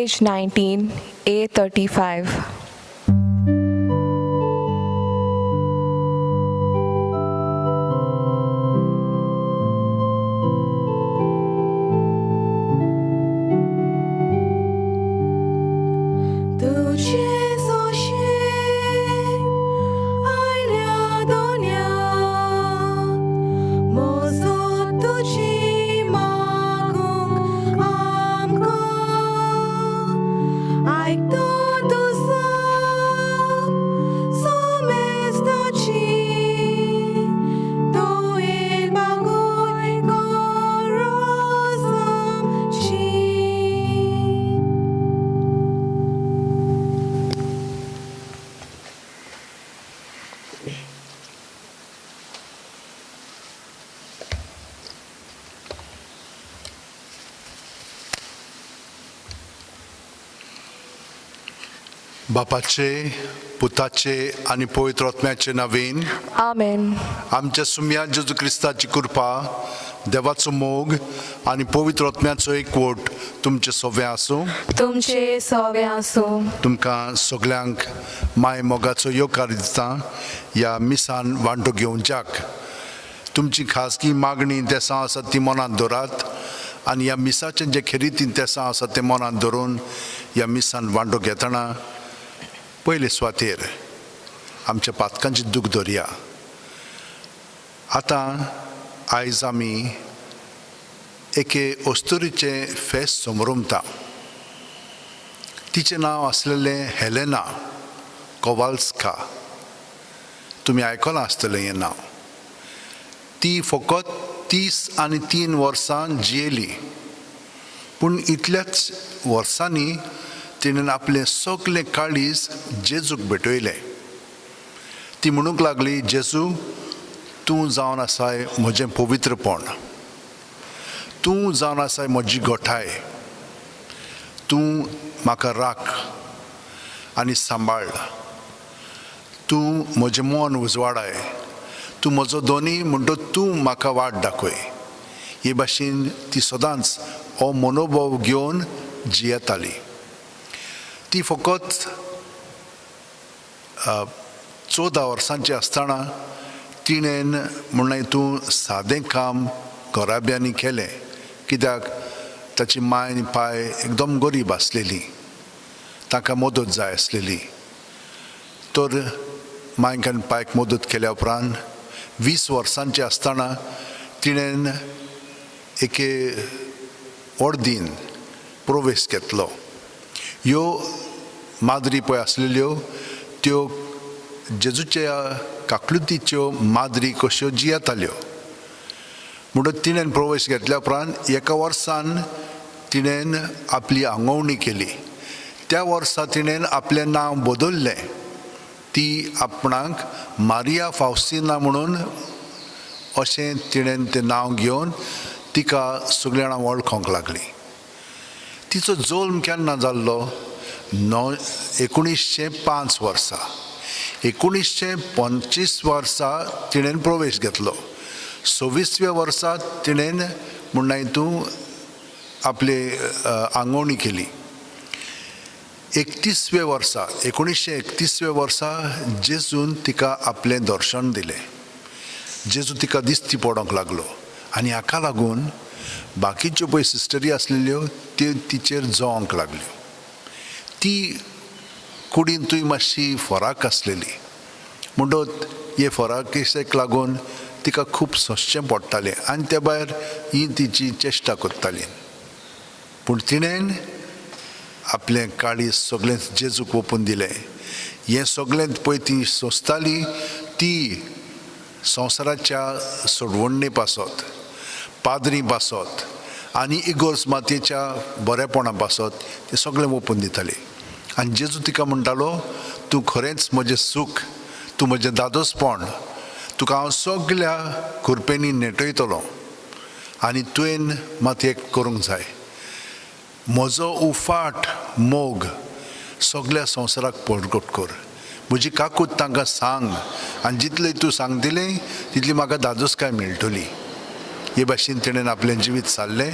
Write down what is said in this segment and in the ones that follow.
page 19, A35. बापाचे, पुताचे आणि पवित्र आत्म्याचे नावेन Amen. आमच्या सुम्या जेजू क्रिस्ताची कृपा, देवाचो मोग आणि पवित्र आत्म्याचो एकवट तुमचे सगळे आसूं. तुमचे सवे आसूं. तुमकां सगल्यांक माय मोगाचो योकार दिता ह्या मिसान वांटो घेवच्याक. तुमची खासगी मागणी तेसां आसा ती मनांत दवरात आनी ह्या मिसाचें जे खेरीतीन तेसां आसा तें मनांत दवरून ह्या मिसान वांटो घेतना पयले सुवातेर आमच्या पातकांची दूख धरया. आतां आयज आमी एके अस्तुरीचें फेस्त समोरुमता. तिचें नांव आसलेलें हेलेना कोवाल्स्का. तुमी आयकलां आसतलें हें नांव. ती फकत 33 वर्सां जियेली, पूण इतल्याच वर्सांनी तिणें आपलें सगलें काळीज जेजूक भेटयलें. ती म्हणूंक लागली, जेजू तूं जावन आसाय म्हजें पवित्रपण, तूं जावन आसाय म्हजी गोठाय, तूं म्हाका राख आनी सांबाळ, तूं म्हजें मन उजवाडाय, तूं म्हजो दोनी म्हणटो तूं म्हाका वाट दाखय. हे भाशेन ती सदांच हो मनोभाव घेवन जियेताली. ती फकत 14 वर्सांची आसतना तिणेन म्हणलें तूं सादें काम घोराब्यांनी केलें, कित्याक ताची माय आनी पाय एकदम गरीब आसलेली, ताका मदत जाय आसलेली. तर मायक आनी पायक मदत केल्या उपरांत 20 वर्सांची आसतना तिणेन एके अर्दीन प्रवेश घेतलो. ह्यो माद्री पळय आसलेल्यो त्यो जेजूच्या काकलुतीच्यो माद्री कश्यो जियेताल्यो. म्हणून तिणेन प्रवेश घेतल्या उपरांत एका वर्सान तिणेन आपली आंगवणी केली. त्या वर्सा तिणेन आपलें नांव बदललें. ती आपणाक मारिया फावस्तिना म्हणून अशें तिणेन तें नांव घेवन तिका सगळीं जाणां वळखोंक लागलीं. तिचो जल्म केन्ना जाल्लो? 1905 वर्सा. 1925 वर्सा तिणेन प्रवेश घेतलो. 26व्या वर्सा तिणेन म्हणून तूं आपली आंगवणी केली. 31व्या वर्सा 1931व्या वर्सा जेजून तिका आपलें दर्शन दिलें. जेजू तिका दिश्टी पडोंक लागलो आनी हाका लागून बाकीच्यो पळय सिस्टरी आसलेल्यो त्यो तिचेर जोवंक लागल्यो. ती कुडींतूय मातशी फराक आसलेली, म्हणटत हे फराकेक लागून तिका खूब सोंसचें पडटालें आनी त्या भायर ही तिची चेश्टा करताली. पूण तिणेन आपलें काळीज सगळें जेजूक ओपून दिलें. हें सगळें पळय ती सोंसताली, ती संवसाराच्या सोडवण्णे पासत, पाद्री पासत आनी इगोर्ज मातयेच्या बरेपणा पासत तें सगळें ओपून दिताली. आनी जेजू तिका म्हणटालो, तूं खरेंच म्हजें सूख, तूं म्हजें दादोसपण, तुका हांव सगळ्या खुरपेनी नेटयतलो आनी तुवें मात एक करूंक जाय. म्हजो उफाट मोग सगळ्या संवसाराक परगट कर. म्हजी काकूट तांकां सांग आनी जितलें तूं सांगतलें तितली म्हाका दादोसकाय मेळटली. हे भाशेन तिणेन आपलें जिवीत सारलें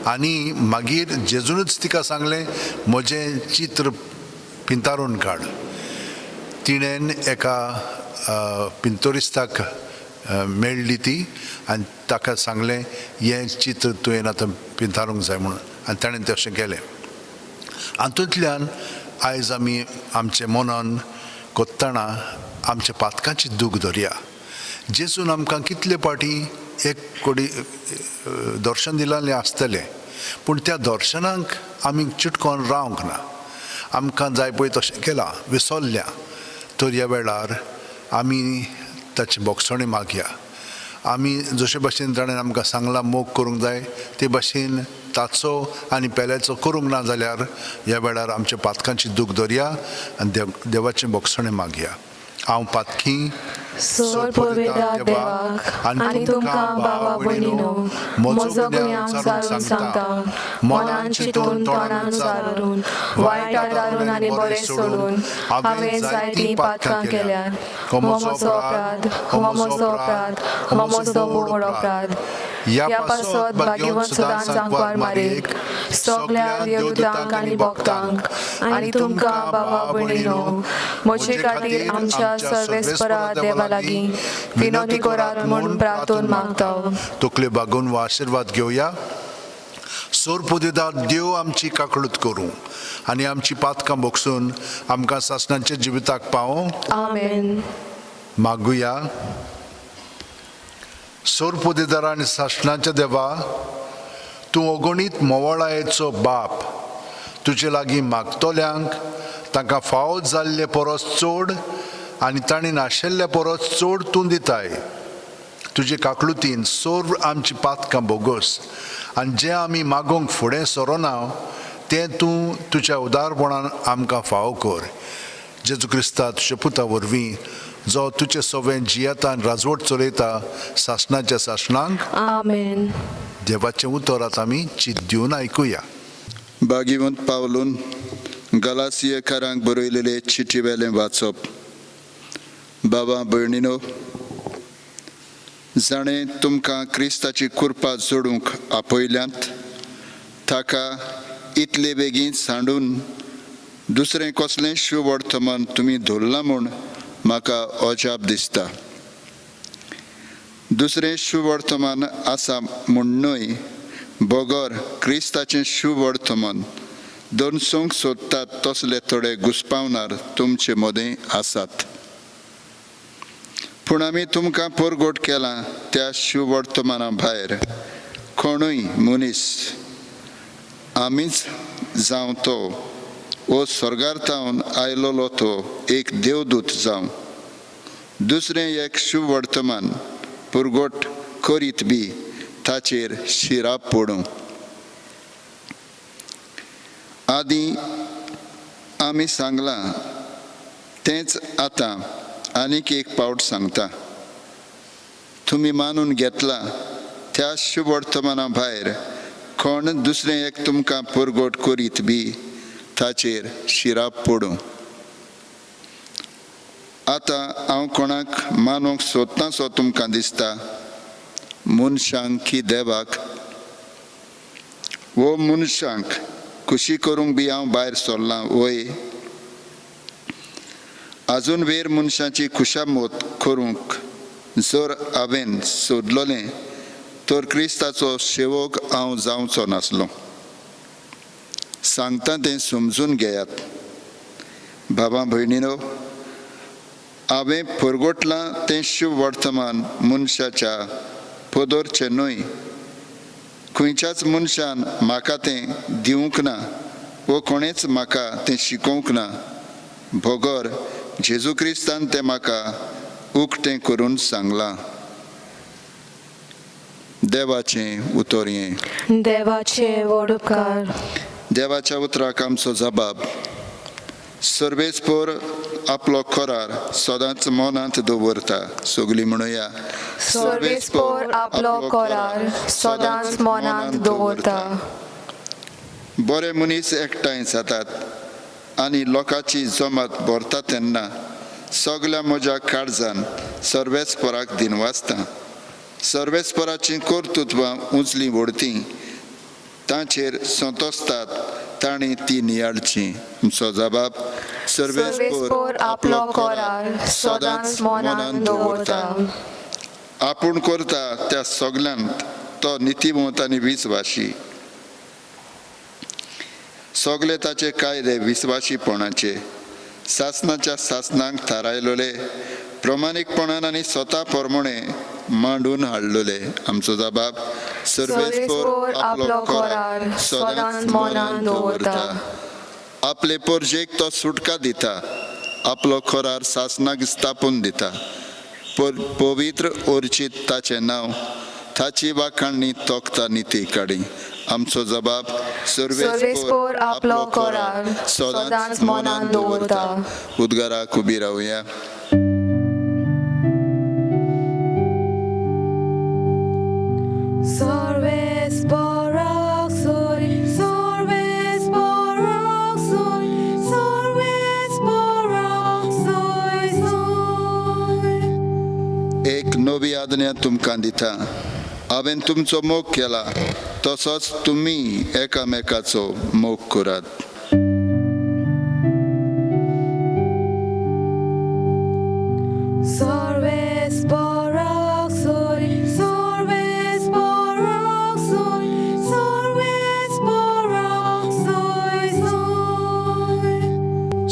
आनी मागीर जेजूनच तिका सांगलें म्हजें चित्र पिंतारून काड. तिणेन एका पिंतोरिस्ताक मेळ्ळी ती आनी ताका सांगलें हें चित्र तुवें आतां पिंतारूंक जाय म्हणून आनी ताणें तें अशें केलें. हातूंतल्यान आयज आमी आमचें मनन कोत्ताना आमच्या पातकांची दूख धरया. जेजून आमकां कितले पाटी एक कोडी दर्शन दिलालें आसतलें पूण त्या दर्शनाक आमी चिटकोन रावंक ना. आमकां जाय पळय तशें केलां विसरल्या. तर ह्या वेळार आमी ताचे बोगसणे मागया. आमी जशे भाशेन ताणें आमकां सांगलां मोग करूंक जाय ते भाशेन ताचो आनी पेल्याचो करूंक ना जाल्यार ह्या वेळार आमच्या पातकांची दूख धरया आनी देवाचें बोगसणें मागया. हांव पातकी सोर पवित्र देवाक आनी तुमकां भावा भयणीनो म्हजो गुन्यांव जारून सांगता. मनान चिंतून तोंडान जारून वायटां दारून आनी बरें सोडून हांवें जायतीं पातकां केल्यात. हो म्हजो अपराध, हो म्हजो अपराध, हो म्हजो व्हड अपराध. ह्या पासत भाग्यवंत सदांच सांगवार मारीक सगळ्या देवदूतांक आनी भक्तांक आनी तुमकां भावा भयणीनो म्हजे खातीर आमच्या सर्वेस्परा देवा लागीं विनोदी करात म्हूण प्रार्थना मागता. तकले बागून वा आशिर्वाद घेवया. सोर पुदिदार देव आमची काकळूत करूं आनी आमची पातकां बोगसून आमकां सासणाच्या जिविताक पावों. आमेन. मागुया. सोर पुदिदार आनी सासणाच्या देवा, तूं अगणीत मोवाळायेचो बाप. तुजे लागीं मागतोल्यांक तांकां फावो जाल्ले परस चड आनी तांणी नाशिल्ल्या परस चड तूं दिताय. तुजे काकळुतीन सोर आमची पातकां बोगस आनी जें आमी मागोंक फुडें सरोना तें तूं तुज्या उदारपणान आमकां फावो कर. जेजू क्रिस्ता तुज्या पुता वरवीं जो तुजें सवें जियेता आनी राजवट चलयता सासणाच्या सासणांक. आमेन. देवाचें उतर आतां आमी चित दिवन आयकुया. भाग्यवंत पावलून गलासियेकारांक बरयलेले चिटी वेलें वाचप. बाबा भयणीनो, जाणें तुमकां क्रिस्ताची कृपा जोडूंक आपयल्यांत ताका इतले बेगीन सांडून दुसरें कसलें शुभ वर्तमान तुमी धरलां म्हूण म्हाका अजाप दिसता. दुसरें शुभ वर्तमान आसा म्हूण न्हय, बगर क्रिस्ताचें शुभ वर्तमान दनसूंक सोदतात तसले थोडे घुस्पावणार तुमचे मदें आसात. पूण आमी तुमकां परगट केलां त्या शुभ वर्तमाना भायर कोणूय मनीस, आमीच जावं तो वो स्वर्गांतल्यान आयलोलो तो एक देवदूत जावं, दुसरें एक शुभ वर्तमान पुरगट करीत बी ताचेर शिराप पडूं. आदीं आमी सांगलां तेंच आतां आनीक एक पावट सांगता. तुमी मानून घेतला त्या शुभ वर्तमाना भायर कोण दुसरें एक तुमकां पुरगट करीत बी ताचेर शिराप पडूं. आतां हांव कोणाक मानूंक सोदता सो तुमकां दिसता, मनशांक की देवाक? वो मनशांक खुशी करूंक बी हांव भायर सरलां वय? आजून वेर मनशाची खुशामत करूंक जर हांवें सोदलोलें तर क्रिस्ताचो सेवक हांव जावचो नासलो. सांगता तें समजून घेयात. बाबा भयणीनो, हांवें परगटलां तें शुभ वर्तमान मनशाच्या पदरचें न्हय. खंयच्याच मनशान म्हाका तें दिवंक ना वो कोणेच म्हाका तें शिकोवंक ना. भोगोर जेजू क्रिस्तान तें म्हाका उक्तें करून सांगलां. देवाचें उतर हें. देवाचे व्हड उपकार. देवाच्या उतराक आमचो जबाब. सर्वेस्पर आपलो करार सदांच मनांत दवरता. सगळीं म्हणुया. सर्वेस्पर आपलो करार सदांच मनांत दवरता. बरे मनीस एकठांय जातात आनी लोकांची जमात भरता तेन्ना सगळ्या म्हज्या काळजान सर्वेस्पराक दिनवासता. सर्वेस्पराचीं कर्तृत्वां उंचलीं व्हरतीं तांचेर संतोसतात तांणी ती नियाळचीं. आमचो जबाब सर्वेस्पोर आपलो कोरार सदांच मनान दवरता. आपूण करता त्या सगल्यांत तो नितीमोत आनी विस्वाशी. सगळे ताचे कायदे विस्वाशीपणाचे शासनाच्या शासनाक थारायलोले प्रमाणीकपणान आनी स्वता प्रमाणे मांडून हाडलोले. आमचो जबाब सर्वेस्पोर आपलो कोरार सदांच मनान दवरता. आपले परजेक तो सुटका दिता. आपलो कोरार शासनाक स्थापून दिता. पवित्र ओर्चित ताचें नांव ताची वाखाणणी तोखता निती काडी. आमचो जबाब सर्वेस्पोर आपलो कोरार सदांच मनान दवरता. उद्गाराक उबी रावया. एक नवी आज्ञा तुमकां दिता. हांवें तुमचो मोग केला तसोच तुमी एकामेकाचो मोग करात.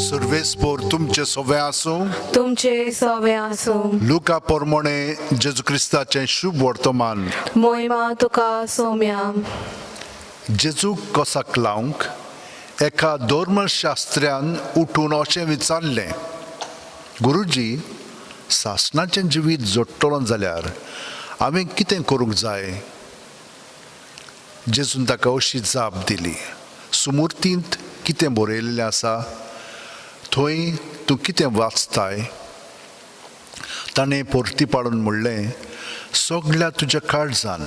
सर्वेस्पोर तुमचे सवे आसूं. तुमचे सवे आसूं. लुका पोरमोणे जेजू क्रिस्ताचें शुभ वर्तमान. मोहिमा तुका सौम्या. जेजू कसाक लावंक एका धर्मशास्त्र्यान उठून अशें विचारलें, गुरुजी, शासनाचें जिवीत जोडटलो जाल्यार हांवें कितें करूंक जाय? जेजून ताका अशी जाप दिली, सुमूर्तींत कितें बरयलेलें आसा थंय तूं कितें वाचताय? ताणें परती पाडून म्हणलें, सगळ्या तुज्या काळजान,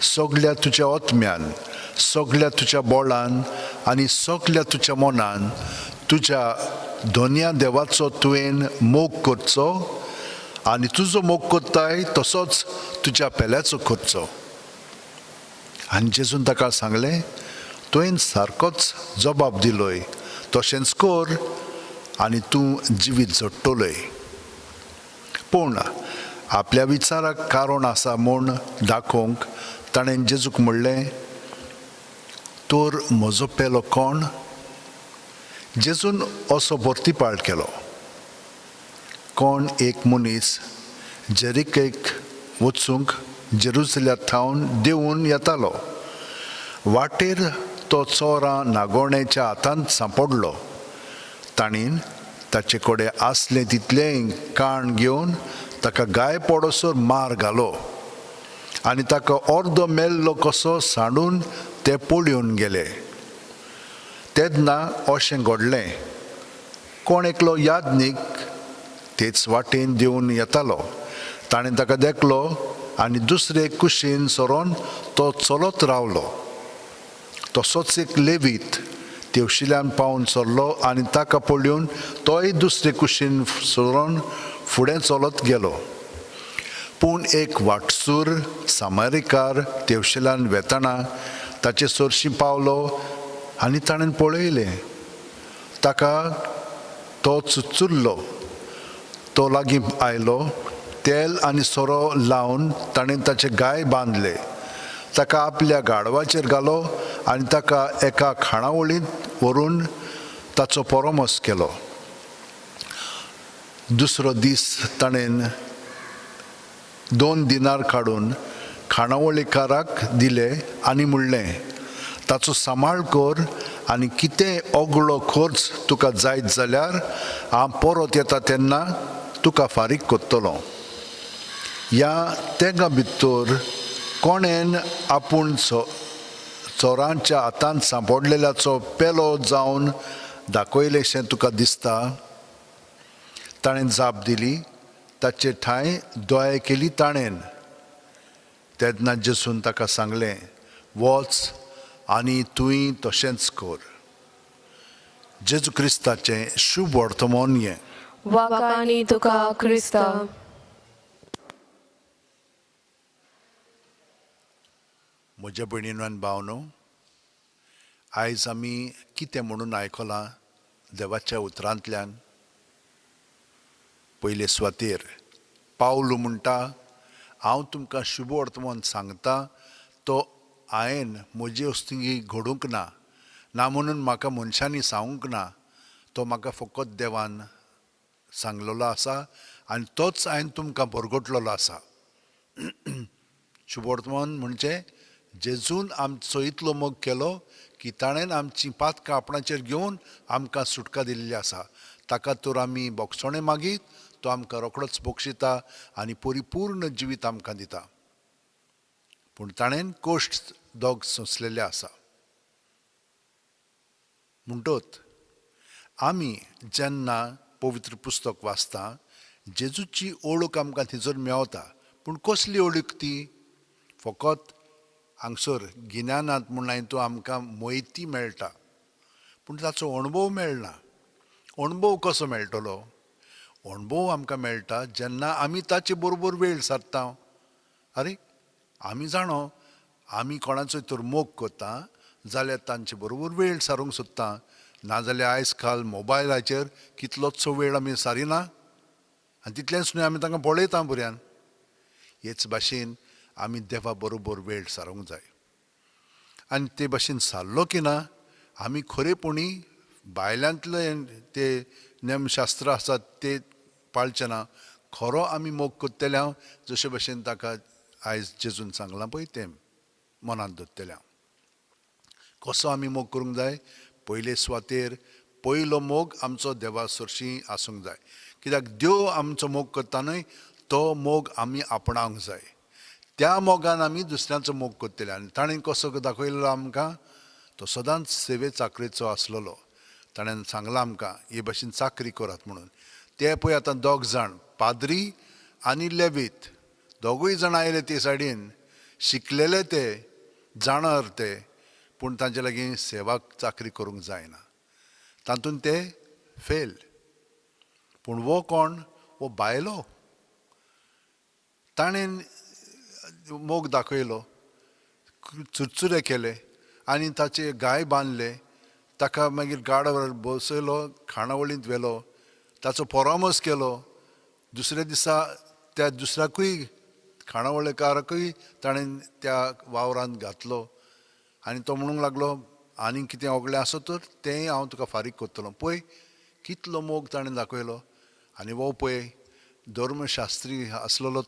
सगळ्या तुज्या ओतम्यान, सगळ्या तुज्या बोळान आनी सगळ्या तुज्या मनान तुज्या दोनया देवाचो तुवें मोग करचो आनी तुजो मोग करताय तसोच तुज्या पेल्याचो करचो. आनी जेजून ताका सांगलें, तुवें सारकोच जबाब दिलोय, तशेंच कर आनी तूं जिवीत जोडटलोय. पूण आपल्या विचाराक कारण आसा म्हूण दाखोवंक ताणें जेजूक म्हणलें, तर म्हजो पेलो कोण? जेजून असो भरतीपाळ केलो. कोण एक मनीस जेरिकेक वचूंक जेरुसलेमांत थावन देंवून येतालो. वाटेर तो चोरां नागोण्याच्या हातांत सांपडलो. ताणीन ताचे कडेन आसलें तितलें काण घेवन ताका गाय पडोसर मार घालो आनी ताका अर्दो मेल्लो कसो सांडून ते पळून गेले. तेन्ना अशें घडलें, कोण एकलो यादनीक तेच वाटेन देंवन येतालो. ताणें ताका देखलो आनी दुसरे कुशीन सरोन तो चलत रावलो. तसोच एक लेवीत तेवशिल्यान पावन सरलो आनी ताका पळून तोय दुसरे कुशीन सरोन फुडें चलत गेलो. पूण एक वाटसूर सामारिकार तेवशिल्यान वेताना ताचे सरशी पावलो आनी ताणें पळयलें. ताका तो चुचुल्लो. तो लागीं आयलो. तेल आनी सोरो लावन ताणें ताचे गाय बांदले. ताका आपल्या गाडवाचेर घालो आनी ताका एका खाणावळींत व्हरून ताचो परमोस केलो. दुसरो दीस ताणें 2 दिनार काडून खाणावळीकाराक दिले आनी म्हणलें, ताचो सांबाळ कर आनी कितें ओगळो खर्च तुका जायत जाल्यार हांव परत येता तेन्ना तुका फारीक करतलो. ह्या तेंगा भितर कोणेन आपूण चोरांच्या हातांत सांपडलेल्याचो पेलो जावन दाखयलेशें तुका दिसता? ताणें जाप दिली, ताचे ठांय दोळे केली ताणें. तेन्ना जेजून ताका सांगलें, वच आनी तुवें तशेंच कर. जेजू क्रिस्ताचें शुभ वर्तमान हें. वाकानी तुका क्रिस्ता. म्हज्या भयणीनो आनी भावनो, आयज आमी कितें म्हणून आयकलां देवाच्या उतरांतल्यान. पयले सुवातेर पावलो म्हणटा, हांव तुमकां शुभ वर्तमान सांगता, तो हांवें म्हजे वस्तुंगी घडोवंक ना म्हणून म्हाका मनशांनी सांगूंक ना, तो म्हाका फकत देवान सांगलेलो आसा आनी तोच हांवें तुमकां बरगटलेलो आसा. शुभ वर्तमान म्हणजे जेजून आमचो इतलो मोग केलो की ताणें आमची पातकां आपणाचेर घेवन आमकां सुटका दिल्ली आसा. ताका तर आमी बोगसोणें मागीत, तो आमकां रोखडोच बक्षिता आनी परिपूर्ण जिवीत आमकां दिता. पूण ताणें कोश्ट दोग सोंसलेले आसा. म्हणटोच आमी जेन्ना पवित्र पुस्तक वाचता, जेजूची ओळख आमकां थंयसर मेवता. पूण कसली ओळख ती? फकत हांगसर गिन्यानांत म्हूण हातूंत आमकां म्हायती मेळटा, पूण ताचो अणभव मेळना. अणभव कसो मेळटलो? अणभव आमकां मेळटा जेन्ना आमी ताचे बरोबर वेळ सारता. अरे, आमी जाणो आमी कोणाचोय तर मोग करता जाल्यार तांचे बरोबर वेळ सारूंक सोदता. नाजाल्यार आयज काल मोबायलाचेर कितलोचो वेळ आमी सारिना आनी तितलेंच न्हय, आमी तांकां पळयता बऱ्यान. हेच भाशेन आमी देवा बरोबर वेळ सारूंक जाय. आनी ते भाशेन सारलो की ना, आमी खरेपणी भायल्यांतले ते नेमशास्त्र आसात ते पाळचे ना. खरो आमी मोग करतले हांव जशे भशेन ताका आयज जेजून सांगलां पळय तें मनांत दवरतले हांव. कसो आमी मोग करूंक जाय? पयले सुवातेर पयलो मोग आमचो देवा सरशी आसूंक जाय. कित्याक देव आमचो मोग करता न्हय, तो मोग आमी आपणावंक जाय. त्या मोगान आमी दुसऱ्यांचो मोग करतले. आनी ताणें कसो दाखयलो आमकां? तो सदांच सेवे चाकरेचो आसलेलो. ताणें सांगलां आमकां हे भाशेन चाकरी करात म्हणून. ते पळय आतां दोग जाण, पाद्री आनी लेवीत, दोगूय जाण आयले ते सायडीन, शिकलेले ते, जाणर ते, पूण तांचे लागीं सेवाक चाकरी करूंक जायना. तातूंत ते फेल. पूण वो कोण? वो बायलो. ताणें मोग दाखयलो, चुरचुरे केले आनी ताचे गाय बांदले, ताका मागीर गाडावर बसयलो, खाणावळींत व्हेलो, ताचो परामर्श केलो. दुसऱ्या दिसा त्या दुसऱ्याकूय खाणावळेकाराकूय ताणें त्या वावरांत घातलो आनी तो म्हणूंक लागलो, आनी कितें ओगळें आसा तर तेंय हांव तुका फारीक करतलो. पळय कितलो मोग ताणें दाखयलो. आनी वो पळय धर्मशास्त्री आसलेलो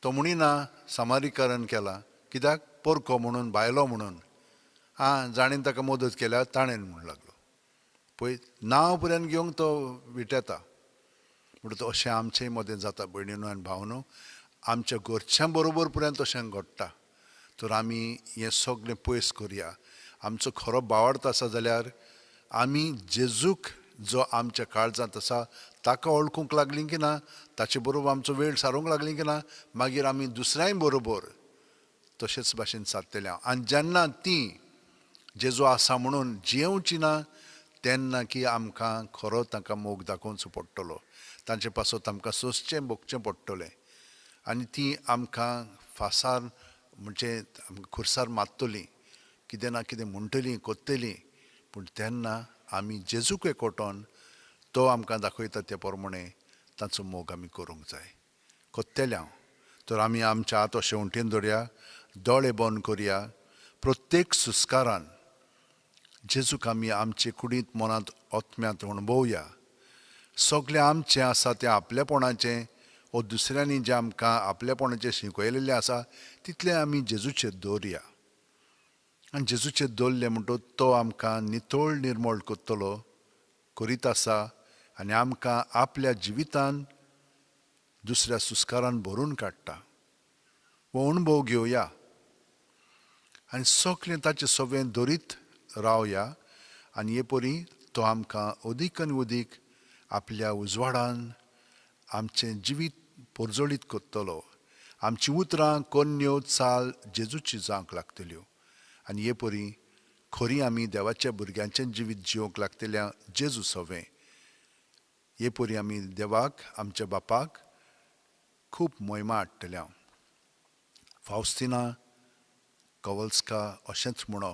तो म्हणिना समारीकरण केला. कित्याक? पोरको म्हणून, बायलो म्हणून. जाणेन ताका मदत केल्या ताणें म्हणूंक लागलो. पळय नांव पर्यंत घेवंक तो विटेता. म्हणटा अशें आमचेय मदें जाता भयणीनो आनी भावनो. आमच्या घरच्यां बरोबर पर्यंत अशें घडटा. तर आमी हें सगळें पयस करुया. आमचो खरो भावार्थ आसा जाल्यार आमी जेजूक जो आमच्या काळजांत आसा ताका वळखूंक लागलीं की ना, ताचे बरोबर आमचो वेळ सारूंक लागलीं की ना, मागीर आमी दुसऱ्याय बरोबर तशेंच भाशेन सारतले. आनी जेन्ना तीं जेजू आसा म्हणून जियेवची ना, तेन्ना की आमकां खरो ताका मोग दाखोवचो पडटलो. तांचे पासत आमकां सोंसचें भोगचें पडटलें. आनी तीं आमकां फासार म्हणजे आमकां खुर्सार मारतलीं, कितें ना कितें म्हणटलीं, कोत्तलीं. पूण तेन्ना आमी जेजूक एकवटोन तो आमकां दाखयता ते प्रमाणें ताचो मोग आमी करूंक जाय. कोत्तेले हांव. तर आमी आमच्या हात अशें वणटीन दवरया, दोळे बंद करया. प्रत्येक सुस्कारान जेजूक आमी आमचे कुडींत मनांत आत्म्यांत अणभवया. सगळें आमचें आसा तें आपलेपणाचें, वो दुसऱ्यांनी जें आमकां आपलेपणाचें शिकयलेलें आसा तितलें आमी जेजूचेर दवरया. आनी जेजूचेर दवरलें म्हणटच तो आमकां नितळ निर्मळ करतलो, करीत आसा. आनी आमकां आपल्या जिवितान दुसऱ्या सुस्कारान भरून काडटा. वो अणभव घेवया आनी सगळें ताचें सवें दवरीत रावया. आनी हे परी तो आमकां अदीक आनी अदीक आपल्या उजवाडान आमचें जिवीत पोरजोळीत करतलो. आमचीं उतरां, कन्यो, चाल जेजूची जावंक लागतल्यो. आनी हे परी खरी आमी देवाच्या भुरग्यांचें जिवीत जिवंक लागतल्या जेजू सवें. हे परी आमी देवाक, आमच्या बापाक खूब महिमा हाडटले. फावस्तिना कवल्स्का अशेंच म्हणो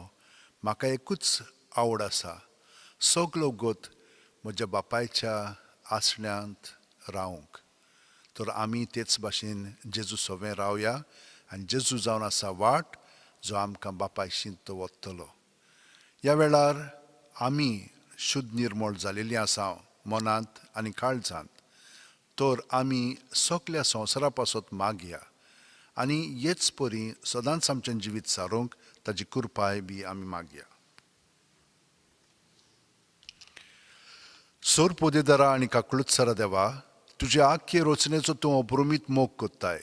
म्हाका एकूच आवड आसा, सगलो गोत म्हज्या बापायच्या आसण्यांत रावंक. तर आमी तेच भाशेन जेजू सोबें रावया आनी जेजू जावन आसा वाट जो आमकां बापायशीं दवरतलो. ह्या वेळार आमी शुद्ध निर्मळ जालेलीं आसा मनांत आनी काळजांत. तर आमी सगल्या संवसारा पासत मागया आनी हेच परी सदांच आमचें जिवीत सारूंक ताजी कृपाय बी आमी मागया. सोर पोदेदारा आनी काकुळुत्सरा देवा, तुजे आख्खे रचनेचो तूं अप्रुमीत मोग कोत्ताय.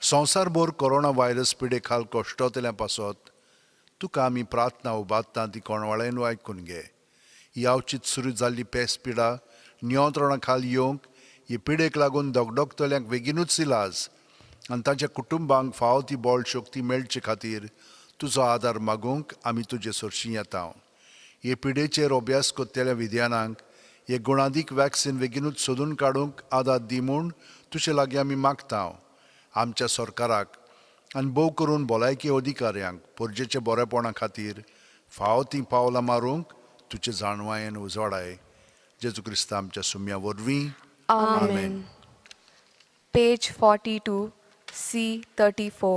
संवसारभर कोरोना व्हायरस पिडे खाल कश्टतल्या पासत तुका आमी प्रार्थना उबारता ती कोणवाळेन आयकून घे. ही आवचीत सुरू जाल्ली पेस पिडा नियंत्रणा खाल येवंक, हे पिडेक लागून दोगदोगतल्यांक बेगीनूच इलाज आनी तांच्या कुटुंबांक फावो ती बळ शक्ती मेळचे खातीर तुजो आदार मागूंक आमी तुजे सरशीं येता. हे पिडेचेर अभ्यास कोत्तेल्या विद्यानांक हे गुणादीक वॅक्सीन बेगीनूच सोदून काडूंक आदार दी म्हूण तुजे लागीं आमी मागता. आमच्या सरकाराक आनी भोव करून भलायकी अधिकाऱ्यांक परजेच्या बरेपणा खातीर फावो तीं पावलां मारूंक तुजे जाणवायेन उजवाडाय. जेजू क्रिस्त आमच्या सुम्या वरवीं. Amen. Page 42, C 34.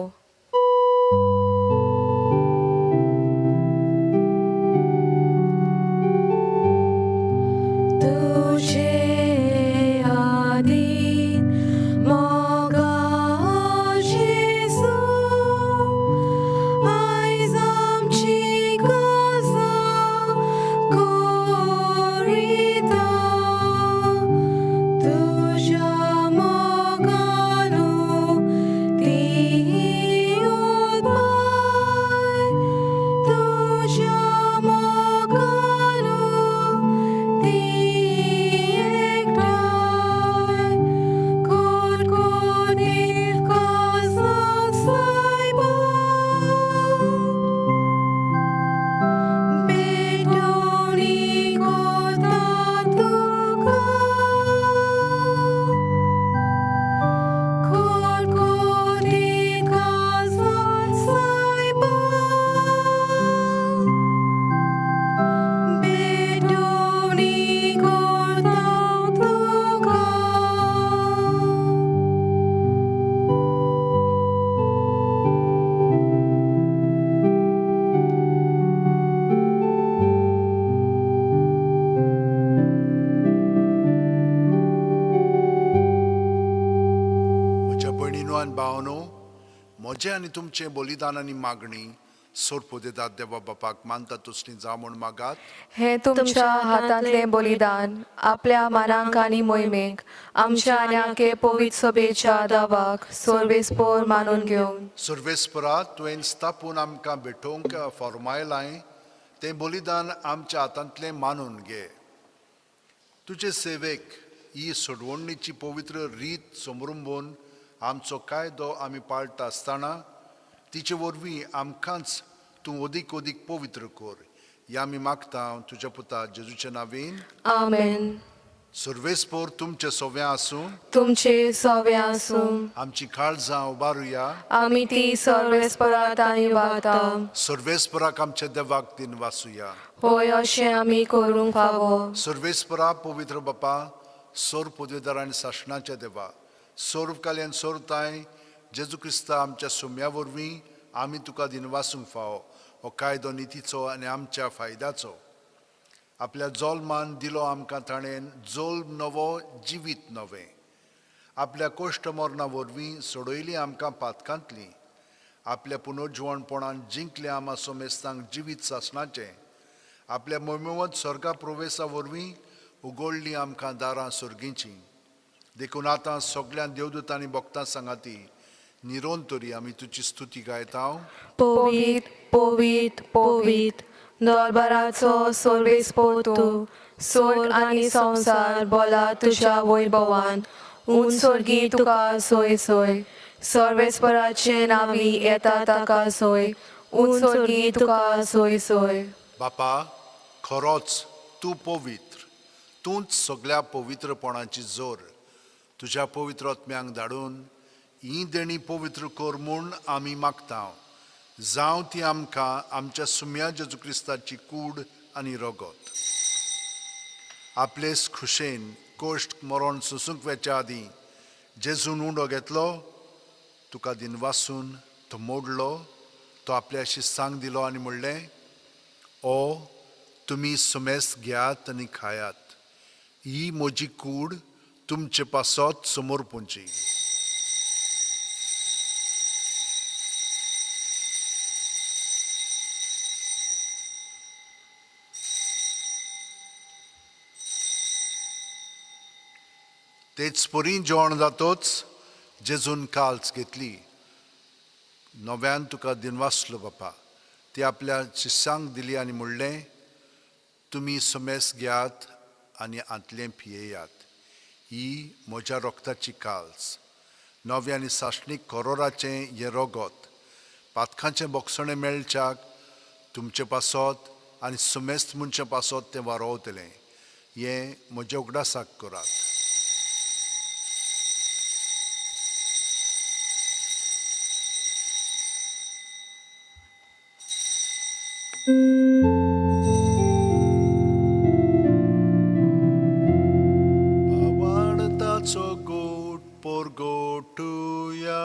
म्हजें आनी तुमचें बलिदान आनी मागणी सोर पोदेदार देवा बापाक मानता तसलीं जा म्हूण मागात. हे तुमच्या हातांतले बलिदान आपल्या मानांक आनी मोहिमेक आमच्या आन्याके पवित्र सभेच्या दावाक सर्वेस्पोर मानून घेवन सर्वेस्परा तुवें स्थापून आमकां भेटोवंक फॉर्मायलाय तें बलिदान आमच्या हातांतलें मानून घे. तुजे सेवेक ही सोडवणीची पवित्र रीत समरुंबून आमचो कायदो आमी पाळटा आसतना तिचे वरवीं आमकांच तूं अदीक अदीक पवित्र कर. हे आमी मागता तुज्या पुता जेजूच्या नांवेन. आमेन. सर्वेस्पोर तुमचे सोव्या आसूं. तुमचे सवे आसूं. आमची काळजां उबारुया. आमी ती सर्वेस्परात आनी वाता. सर्वेस्पराक आमच्या देवाक दिन वासुया. होय अशें आमी करूंक फावो. सर्वेस्परा पवित्र बापा, सोर पदवीधर आनी शासनाच्या देवा, सोर्वकाल्यान सोरताय जेजू क्रिस्ता आमच्या सुम्या वरवीं आमी तुका दिनवासूंक फावो हो कायदो नितीचो आनी आमच्या फायद्याचो. आपल्या जोल्मान दिलो आमकां ताणें जोल्म नवो जिवीत नवें. आपल्या कोश्ट मरणा वरवीं सोडयलीं आमकां पातकांतलीं. आपल्या पुनर्जीवणपणान जिंकल्या आमा सोमेस्तांक जिवीत सासणाचें. आपल्या मोहिमेवंत स्वर्गा प्रवेशा वरवीं उगडलीं आमकां दारां सुर्गींचीं. देखून आतां सगळ्या देवदूतांनी भक्तां सांगाती निरोंतरी आमी तुजी स्तुती गायता. पोवीत पोवीत पोवीत दरबाराचो सर्वेस्पोर तूं. स्वर्ग आनी संवसार बोला तुज्या वैभवान. उंच सर्गी तुका सोय सोय. सर्वेस्पराचे नांवी येता ताका सोय. उंच सर्गी तुका सोय सोय. बापा, खरोच तूं पवित्र. तूंच सगळ्या पवित्रपणाची जोर. तुज्या पवित्र आत्म्यांक धाडून ही देणी पवित्र कर म्हूण आमी मागता. जावं ती आमकां आमच्या सुम्या जेजू क्रिस्ताची कूड आनी रगत. आपलेच खुशेन कोश्ट मरण सुसूंक वेच्या आदीं जेजून उंडो घेतलो, तुका दिनवासून तो मोडलो, तो आपल्या शिस्सांक दिलो आनी म्हणलें, ओ तुमी सुमेस्त घेयात आनी खायात, ही म्हजी कूड तुमचे पासत समोर पोंची. तेच परी जेवण जातोच जेजून काल्स घेतली. नव्यान तुका दिनवासलो बापा, ती आपल्या शिस्सांक दिली आनी म्हणलें, तुमी सुमेस्त घेयात आनी आंतलें पियेयात, ही म्हज्या रोगताची काल्स. नवे आनी साश्णीक करोराचें हें रगत पातकांचें बोगसणें मेळच्याक तुमचे पासत आनी सुमेस्त मनशा पासत तें वारोवतलें. हें म्हज्या उगडासाक करात. आवाडताचो गोड पोरगोटुया.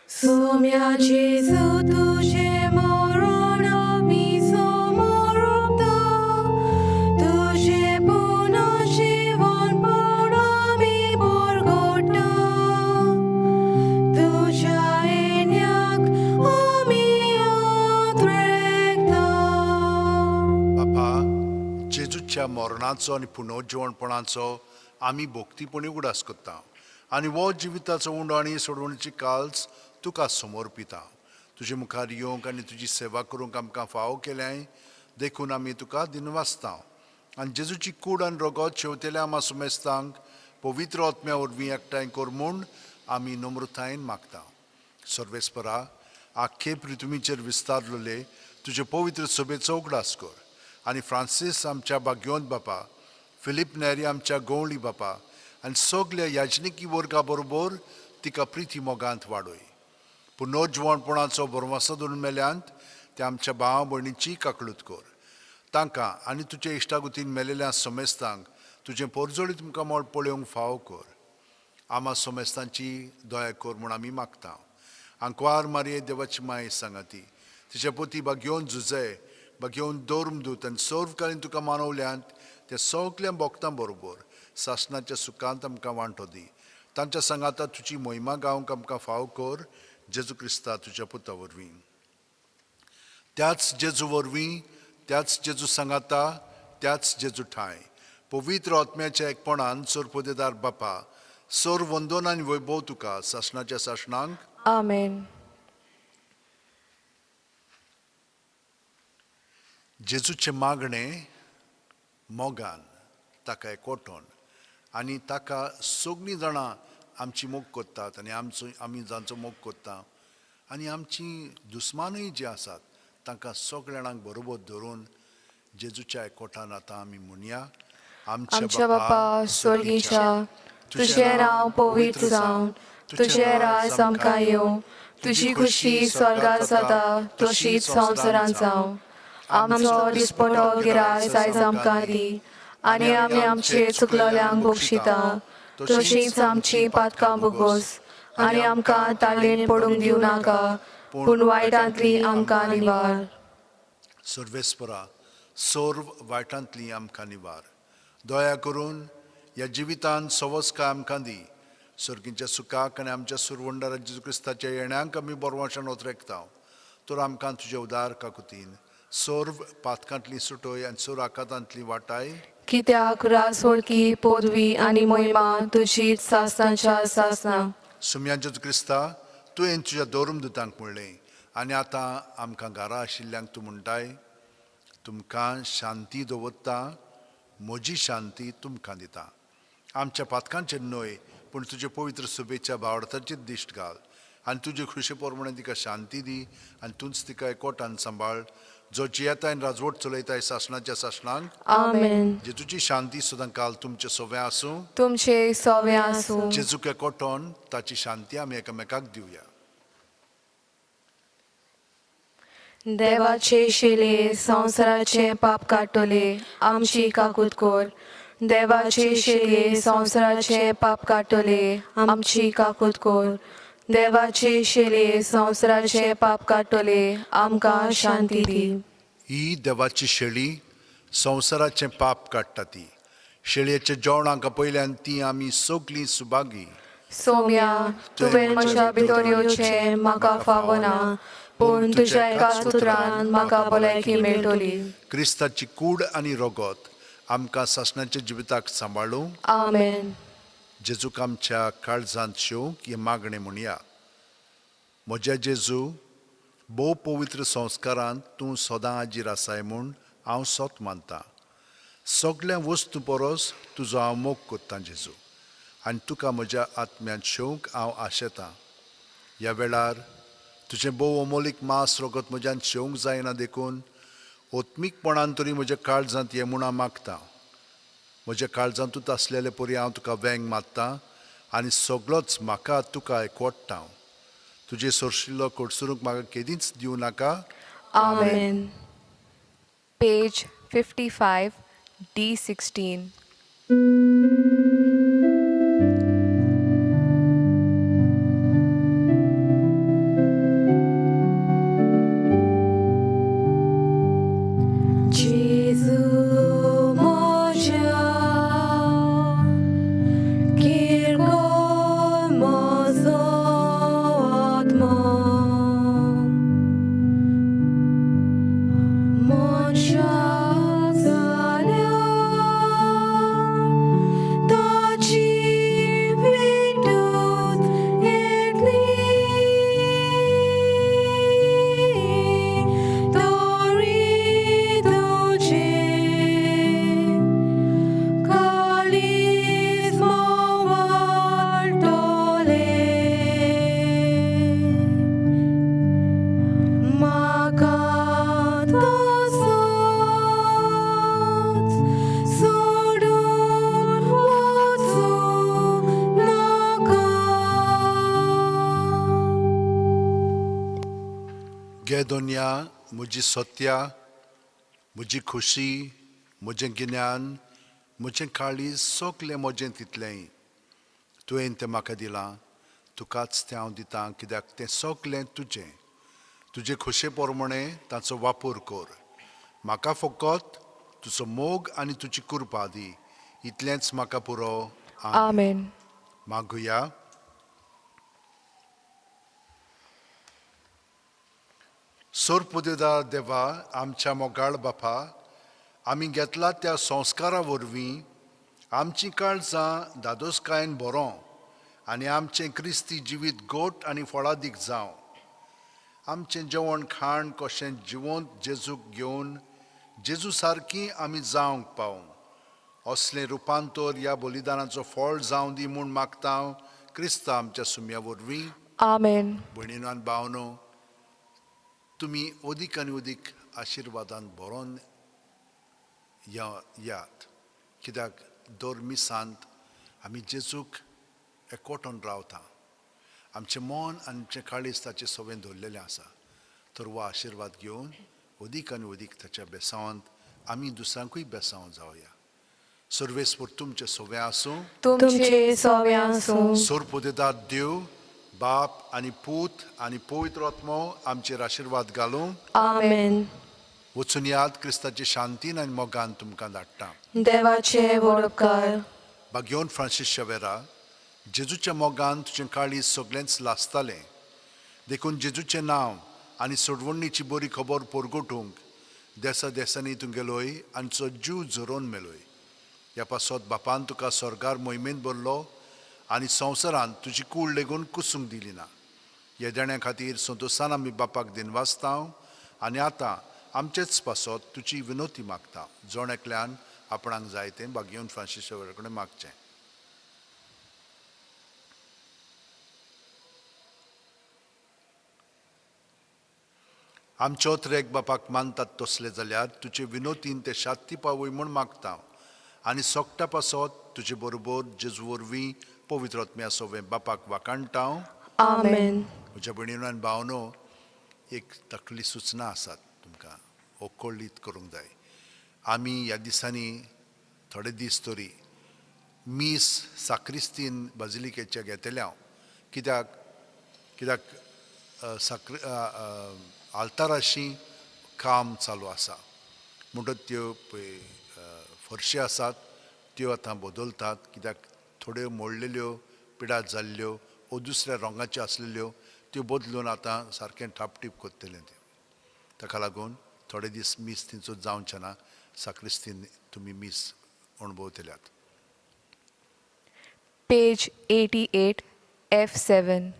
Sumia Jesu tuže morona mi somorupta, tuže puno živon poda mi borgota, tuja enyak ami odrekta. बापा, जेजूच्या मरणाचो आनी पुनर्जीवणपणाचो आमी भोक्तीपणी उडास करता आनी वो जिविताचो उंडो आनी सोडवणीची काल्स तुका समोर पिता. तुजे मुखार येवंक आनी तुजी सेवा करूंक आमकां फाव केल्याय देखून आमी तुका दिनवासता. आनी जेजूची कूड आनी रगत शेवतेल्या आमा सुमेस्तांक पवित्र आत्म्या वरवीं एकठांय कर म्हूण आमी नम्रतायेन मागता. सर्वेस्परा, आख्खे पृथ्वीचेर विस्तारलेले तुजे पवित्र सभेचो उगडास कर आनी फ्रांसीस आमच्या भाग्यवंत बापा, फिलीप नेरी आमच्या गवळी बापा आनी सगल्या याजनिकी वर्गा बरोबर तिका प्रिती मोगांत वाडय. पुनर्जीवणपणाचो बरवासो धरून मेल्यांत ते आमच्या भावा भयणीची काकळूत कर. तांकां आनी तुजे इश्टागुतीन मेलेल्या समेस्तांक तुजें परजोडी तुमकां मोळ पळोवंक फाव कर. आमा समेस्तांची दया कर म्हूण आमी मागता. आंकवार मारये देवाची माय सांगाती, तिच्या पोती भाग्यवन झुजे, भाग्यवन दोरमदूत आनी सर्वकालीन तुका मानवल्यांत ते सगल्या भोगतां बरोबर सासणाच्या सुखांत आमकां वांटो दी. तांच्या सांगाता तुजी मोहिमा गावंक आमकां फाव कर. जेजू क्रिस्ता तुज्या पुता वरवीं. त्याच जेजू वरवीं, त्याच जेजू सांगाता, त्याच जेजू ठाय पवित्र आत्म्याच्या एकपणान सोरपोदेदार बापा, सोर वंदन आनी वैभव तुका सासणाच्या सासणांक. Amen. जेजूचे मागणें मोगान ताका एकवटोन आनी ताका सगळीं जाणां आमची मोग कोत्तात आनी आमी जांचो मोग कोत्ता आनी आमची दुस्मानूय जी आसात तांकां सगळ्या जाणांक बरोबर धरून जेजूच्या एकवटान आतां आमी म्हणया. आमच्या बापा स्वर्गीच्या, तुझें नांव पवित्र जावं, तुझें राज आमकां येवं, तुजी खुशी स्वर्गांत जाता तशीच संवसारांत जावं. आमचो दिसपटो गिराय आयज आमकां दी आनी आमी आमचे चुकलोल्यांक बक्षिता, तशींच आमची पातकां भोगोस आनी आमकां ताळयेन पडूंक दिवं नाका, पूण वायटांतली आमकां निवार. सर्वेस्परा, सोर्व वायटांतली आमकां निवार. दया करून ह्या जिवितांत सवस्काय आमकां दी. सर्गीच्या सुखाक आनी आमच्या सुरवंडारा जेजू क्रिस्ताच्या येण्याक आमी बोरवाशान ओतरेकता. तर आमकां तुज्या उदार काकुतीन सोर्व पातकांतली सुटोय आनी सोर आकातांतली वाटाय. कित्याक रास वळखी, पदवी आनी मोहिमा तुजीच सासनाच्या सासना. सुम्या जेजू क्रिस्ता, तुवें तुज्या दोरमदूतांक म्हणलें आनी आतां आमकां घरा आशिल्ल्यांक तूं म्हणटाय, तुमकां शांती दवरता, म्हजी शांती तुमकां दिता. आमच्या पातकांचेर न्हय पूण तुजे पवित्र सुबेच्या भावडाचेर दिश्ट घाल आनी तुजे खुशे प्रमाणे तिका शांती दी आनी तूंच तिका एकवटान सांबाळ, जो जियेताय आनी राजवट चलयताय सासणाच्या सासणांक. आमेन. जेजूची शांती सदां काल तुमचे सोव्या आसूं. तुमचे सोवे आसूं. जेजूक एकवटोन ताची शांती आमी एकामेकाक दिवया. देवाचे शिले संवसाराचे पाप काटोले आमची काकूत कोर देवाचे शिले संवसाराचे पाप काटोले आमची काकूत कोर देवाचे शिले संवसाराचे पाप काटोले आमकां शांती दी ही देवाची शेळी संवसाराचें पाप काडटा ती शेळयेच्या जेवणाक पयल्यान ती आमी सगलीं सुभागी सोम्या तुवें म्हज्या भितर येवचें म्हाका फावना पूण तुज्या एका उतरान म्हाका भलायकी मेळटली क्रिस्ताची कूड आनी रगत आमकां सासणाच्या जिविताक सांबाळूंक आमेन जेजूक आमच्या काळजांत शेवंक हे मागणें म्हणया म्हज्या जेजू भोव पवित्र संस्कारांत तूं सदां हाजीर आसाय म्हूण हांव सोत मानतां सगळ्या वस्तू परस तुजो हांव मोग करतां जेजू आनी तुका म्हज्या आत्म्यांत शेवंक हांव आशेतां ह्या वेळार तुजें भोव अमोलीक मास रगत म्हज्यान शेवंक जायना देखून ओत्मीकपणान तरी म्हज्या काळजांत ये म्हूण हांव मागतां म्हज्या काळजांतूच आसलेले परी हांव तुका वेंग मारतां आनी सगळोच म्हाका तुका एकवटतां तुजे सोरशिल्लो कोडसरूंक म्हाका केदींच दिवं नाका आमेन पेज 55 D16 गे दोनया म्हजी सत्या म्हजी खुशी म्हजें गिन्यान म्हजें काळीज सगलें म्हजें तितलेंय तुवें तें म्हाका दिलां तुकाच तें हांव दितां कित्याक तें सगलें तुजें तुजे खुशे पोरमणें ताचो वापर कर म्हाका फकत तुजो मोग आनी तुजी कृपा दी इतलेंच म्हाका पुरो आमेन मागुया सोरपुदेदार देवा आमच्या मोगाळ बापा आमी घेतला त्या संस्कारा वरवीं आमचीं काळजां दादोसकायेन बरों आनी आमचें क्रिस्ती जिवीत गोट आनी फळादीक जावं आमचें जेवण खाण कशें जिवंत जेजूक घेवन जेजू सारकीं आमी जावंक पावूं असलें रुपांतर ह्या बलिदानाचो फळ जावं दी म्हूण मागता हांव क्रिस्ता आमच्या सुम्या वरवीं आमेन भयणीनो आनी भावनो तुमी अदीक आनी अदीक आशिर्वादान भरोन यात कित्याक दर मिसांत आमी जेजूक एकवटून रावता आमचें मन आनी आमचें काळीज ताचे सवें दवरलेलें आसा तर हो आशिर्वाद घेवन अदीक आनी अदीक ताच्या बेसांवांत आमी दुसऱ्यांकूय बेसांव जावया सर्वेस्पर तुमचें सवें आसूं तुमचे सवें आसूं सोरपुदेदार देव बाप आनी पूत आनी पवित्र आत्मो आमचेर आशिर्वाद घालूं आमेन वचून याद क्रिस्ताची शांतीन आनी मोगान तुमकां धाडटा देवाचे वडपकार भाग्योन फ्रांसीस शेवेरा जेजूच्या मोगान तुजें काळीज सगळेंच लासतालें देखून जेजूचें नांव आनी सोडवणीची बरी खबर परगटूंक देसा देसांनी तूं गेलोय आनी तुजो जीव झरोवन मेलोय ह्या पासत बापान तुका स्वर्गार मोहिमेंत भरलो आनी संवसारांत तुजी कूड लेगून कुसूंक दिली ना येद्याण्या खातीर संतोशान आमी बापाक दिनवासता आनी आतां आमचेच पासत तुजी विनोती मागता जोण एकल्यान आपणाक जाय तें भाग्योन फ्रांसीस शेवेरा कडेन मागचें आमचे ओत्रेक बापाक मानतात तसले जाल्यार तुजे विनोतीन ते शांती पावय म्हूण मागता आनी सोगटा पासत तुजे बरोबर जेजू वरवीं पवित्र आत्म्या सवें बापाक वाकाणटा आमेन म्हज्या भयणीनो आनी भावनो एक तकली सुचना आसात तुमकां हो कळीत करूंक जाय. आमी ह्या दिसांनी थोडे दीस तरी मीस साक्रिस्तीन बाजिलिकेच्या घेतल्या कित्याक आल्ताराशी काम चालू आसा म्हणटच त्यो पळय फरशी आसात त्यो आतां बदलतात कित्याक थोड्यो मोडलेल्यो पिडार जाल्ल्यो वो दुसऱ्या रंगाच्यो आसलेल्यो त्यो बदलून आतां सारकें टापटीप करतले ते. ताका लागून थोडे दीस मीस तेंचो जावचें ना. साक्रिस्तीन तुमी मीस अणभवतल्यात. Page 88, F7.